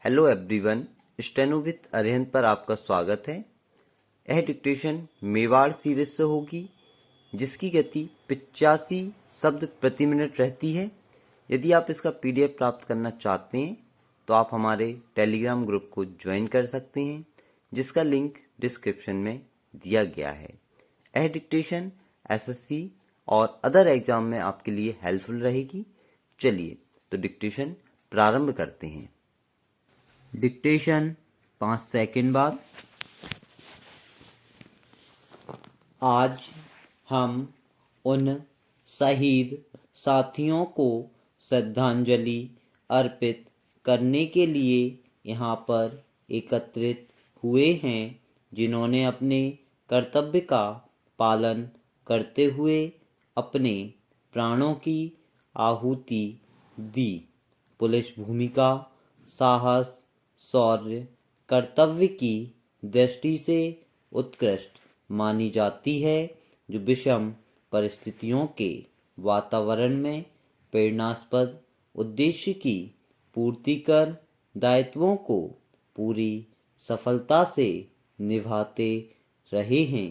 Hello everyone, steno with Arihant पर आपका स्वागत है। यह डिक्टेशन मेवाड़ सीरीज से होगी, जिसकी गति 85 शब्द प्रति मिनट रहती है। यदि आप इसका पीडीएफ प्राप्त करना चाहते हैं तो आप हमारे टेलीग्राम ग्रुप को ज्वाइन कर सकते हैं, जिसका लिंक डिस्क्रिप्शन में दिया गया है। यह डिक्टेशन एसएससी और अदर एग्जाम में आपके लिए हेल्पफुल रहेगी। चलिए तो डिक्टेशन प्रारंभ करते हैं। डिक्टेशन 5 सेकंड बाद। आज हम उन शहीद साथियों को श्रद्धांजलि अर्पित करने के लिए यहाँ पर एकत्रित हुए हैं, जिन्होंने अपने कर्तव्य का पालन करते हुए अपने प्राणों की आहुति दी। पुलिस भूमिका साहस, शौर्य, कर्तव्य की दृष्टि से उत्कृष्ट मानी जाती है, जो विषम परिस्थितियों के वातावरण में प्रेरणास्पद उद्देश्य की पूर्ति कर दायित्वों को पूरी सफलता से निभाते रहे हैं।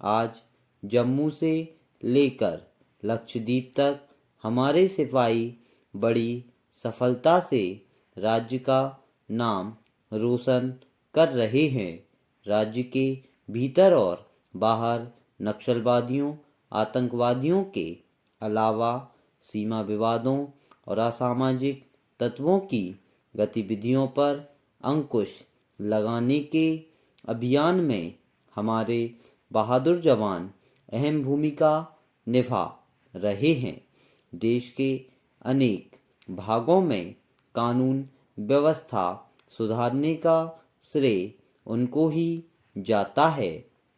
आज जम्मू से लेकर लक्षद्वीप तक हमारे सिपाही बड़ी सफलता से राज्य का नाम रोशन कर रहे हैं। राज्य के भीतर और बाहर नक्सलवादियों, आतंकवादियों के अलावा सीमा विवादों और असामाजिक तत्वों की गतिविधियों पर अंकुश लगाने के अभियान में हमारे बहादुर जवान अहम भूमिका निभा रहे हैं। देश के अनेक भागों में कानून व्यवस्था सुधारने का श्रेय उनको ही जाता है।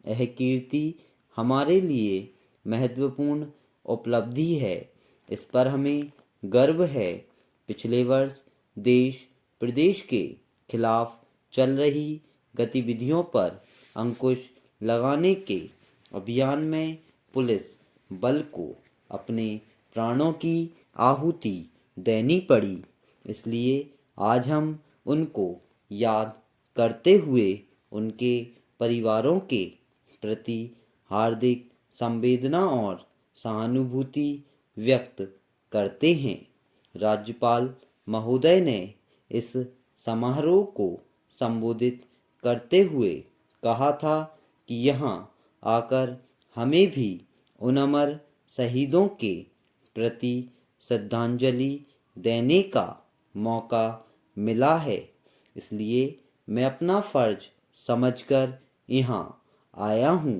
यह कीर्ति हमारे लिए महत्वपूर्ण उपलब्धि है, इस पर हमें गर्व है। पिछले वर्ष देश प्रदेश के खिलाफ चल रही गतिविधियों पर अंकुश लगाने के अभियान में पुलिस बल को अपने प्राणों की आहुति देनी पड़ी। इसलिए आज हम उनको याद करते हुए उनके परिवारों के प्रति हार्दिक संवेदना और सहानुभूति व्यक्त करते हैं। राज्यपाल महोदय ने इस समारोह को संबोधित करते हुए कहा था कि यहाँ आकर हमें भी उन अमर शहीदों के प्रति श्रद्धांजलि देने का मौका मिला है। इसलिए मैं अपना फर्ज समझकर यहाँ आया हूँ।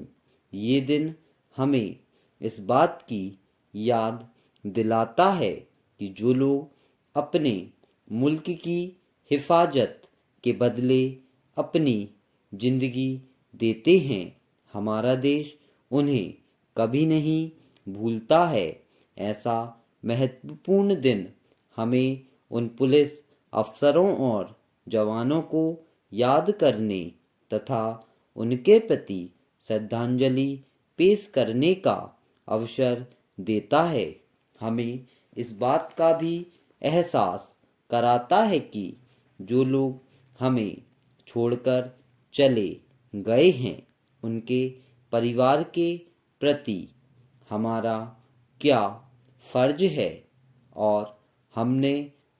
ये दिन हमें इस बात की याद दिलाता है कि जो लोग अपने मुल्क की हिफाजत के बदले अपनी जिंदगी देते हैं, हमारा देश उन्हें कभी नहीं भूलता है। ऐसा महत्वपूर्ण दिन हमें उन पुलिस अफसरों और जवानों को याद करने तथा उनके प्रति श्रद्धांजलि पेश करने का अवसर देता है। हमें इस बात का भी एहसास कराता है कि जो लोग हमें छोड़कर चले गए हैं, उनके परिवार के प्रति हमारा क्या फर्ज है और हमने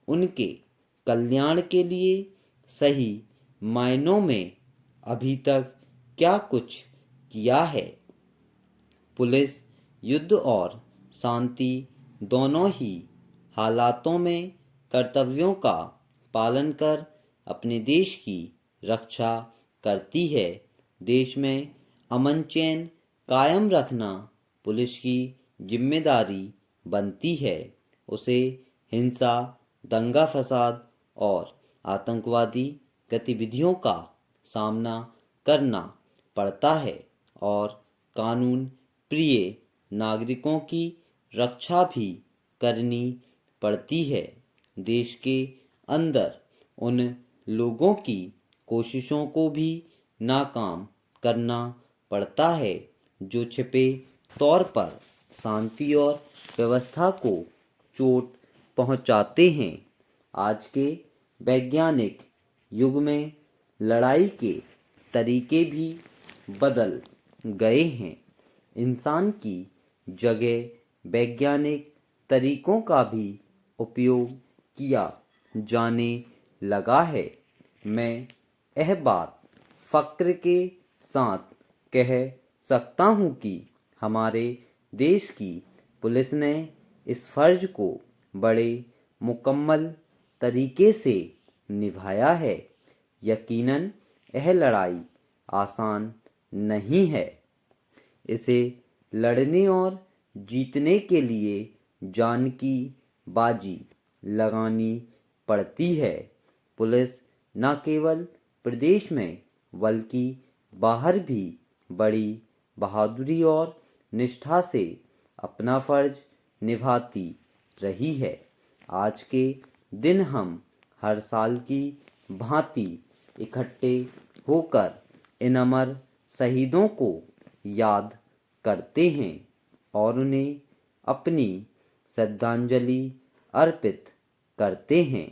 उनके कल्याण के लिए सही मायनों में अभी तक क्या कुछ किया है। पुलिस युद्ध और शांति दोनों ही हालातों में कर्तव्यों का पालन कर अपने देश की रक्षा करती है। देश में अमन चैन कायम रखना पुलिस की जिम्मेदारी बनती है। उसे हिंसा, दंगा फसाद और आतंकवादी गतिविधियों का सामना करना पड़ता है और कानून प्रिय नागरिकों की रक्षा भी करनी पड़ती है। देश के अंदर उन लोगों की कोशिशों को भी नाकाम करना पड़ता है जो छिपे तौर पर शांति और व्यवस्था को चोट पहुंचाते हैं। आज के वैज्ञानिक युग में लड़ाई के तरीके भी बदल गए हैं। इंसान की जगह वैज्ञानिक तरीकों का भी उपयोग किया जाने लगा है। मैं यह बात फक्र के साथ कह सकता हूँ कि हमारे देश की पुलिस ने इस फर्ज को बड़े मुकम्मल तरीके से निभाया है। यकीनन यह लड़ाई आसान नहीं है। इसे लड़ने और जीतने के लिए जान की बाजी लगानी पड़ती है। पुलिस न केवल प्रदेश में बल्कि बाहर भी बड़ी बहादुरी और निष्ठा से अपना फर्ज निभाती रही है। आज के दिन हम हर साल की भांति इकट्ठे होकर इन अमर शहीदों को याद करते हैं और उन्हें अपनी श्रद्धांजलि अर्पित करते हैं।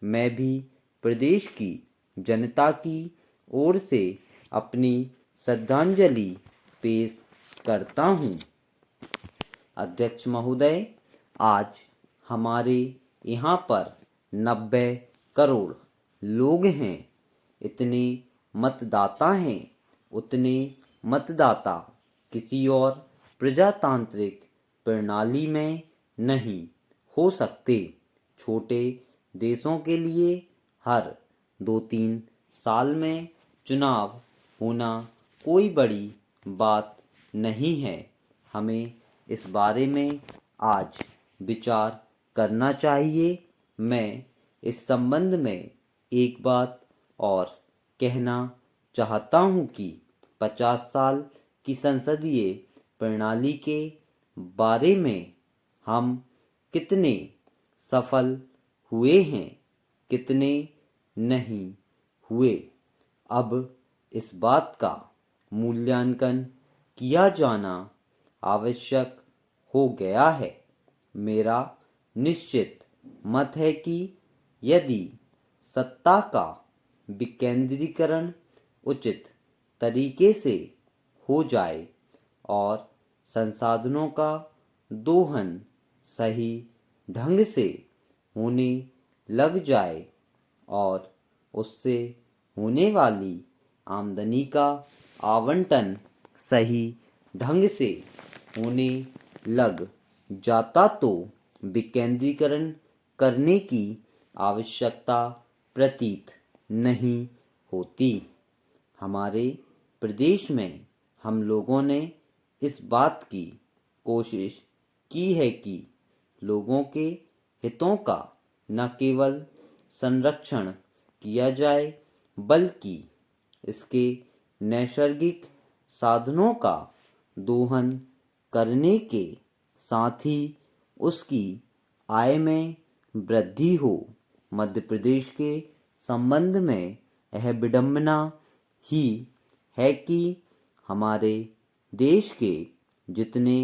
मैं भी प्रदेश की जनता की ओर से अपनी श्रद्धांजलि पेश करता हूँ। अध्यक्ष महोदय, आज हमारे यहाँ पर 90 करोड़ लोग हैं। इतने मतदाता हैं, उतने मतदाता किसी और प्रजातांत्रिक प्रणाली में नहीं हो सकते। छोटे देशों के लिए हर 2-3 साल में चुनाव होना कोई बड़ी बात नहीं है। हमें इस बारे में आज विचार करना चाहिए। मैं इस संबंध में एक बात और कहना चाहता हूँ कि 50 साल की संसदीय प्रणाली के बारे में हम कितने सफल हुए हैं, कितने नहीं हुए। अब इस बात का मूल्यांकन किया जाना आवश्यक हो गया है। मेरा निश्चित मत है कि यदि सत्ता का विकेंद्रीकरण उचित तरीके से हो जाए और संसाधनों का दोहन सही ढंग से होने लग जाए और उससे होने वाली आमदनी का आवंटन सही ढंग से होने लग जाता तो विकेंद्रीकरण करने की आवश्यकता प्रतीत नहीं होती। हमारे प्रदेश में हम लोगों ने इस बात की कोशिश की है कि लोगों के हितों का न केवल संरक्षण किया जाए बल्कि इसके नैसर्गिक साधनों का दोहन करने के साथ ही उसकी आय में वृद्धि हो। मध्य प्रदेश के संबंध में यह विडंबना ही है कि हमारे देश के जितने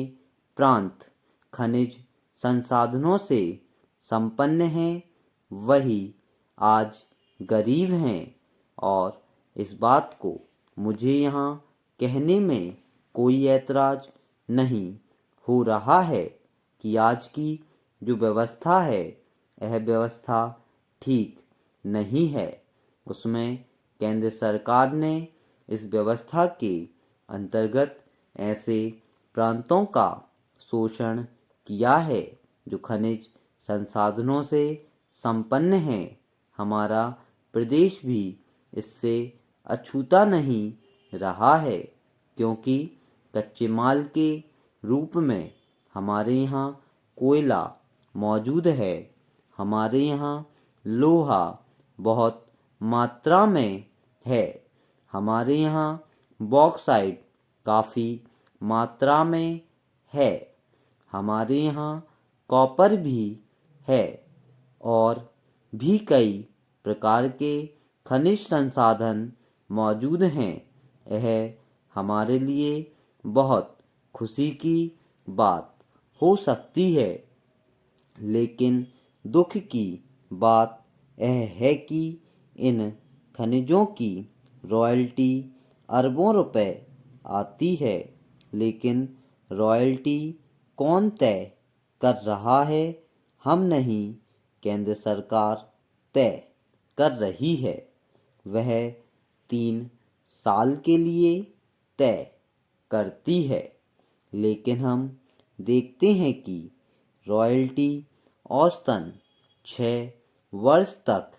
प्रांत खनिज संसाधनों से संपन्न हैं, वही आज गरीब हैं। और इस बात को मुझे यहाँ कहने में कोई ऐतराज नहीं हो रहा है कि आज की जो व्यवस्था है, यह व्यवस्था ठीक नहीं है। उसमें केंद्र सरकार ने इस व्यवस्था के अंतर्गत ऐसे प्रांतों का शोषण किया है जो खनिज संसाधनों से संपन्न हैं। हमारा प्रदेश भी इससे अछूता नहीं रहा है, क्योंकि कच्चे माल के रूप में हमारे यहाँ कोयला मौजूद है। हमारे यहाँ लोहा बहुत मात्रा में है। हमारे यहाँ बॉक्साइट काफ़ी मात्रा में है। हमारे यहाँ कॉपर भी है और भी कई प्रकार के खनिज संसाधन मौजूद हैं। यह हमारे लिए बहुत खुशी की बात हो सकती है, लेकिन दुख की बात यह है कि इन खनिजों की रॉयल्टी अरबों रुपए आती है, लेकिन रॉयल्टी कौन तय कर रहा है? हम नहीं, केंद्र सरकार तय कर रही है। वह 3 साल के लिए तय करती है, लेकिन हम देखते हैं कि रॉयल्टी औसतन 6 वर्ष तक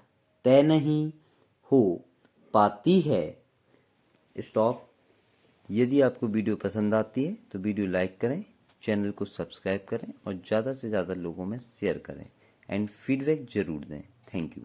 तय नहीं हो पाती है। स्टॉप। यदि आपको वीडियो पसंद आती है तो वीडियो लाइक करें, चैनल को सब्सक्राइब करें और ज़्यादा से ज़्यादा लोगों में शेयर करें एंड फीडबैक ज़रूर दें। Thank you.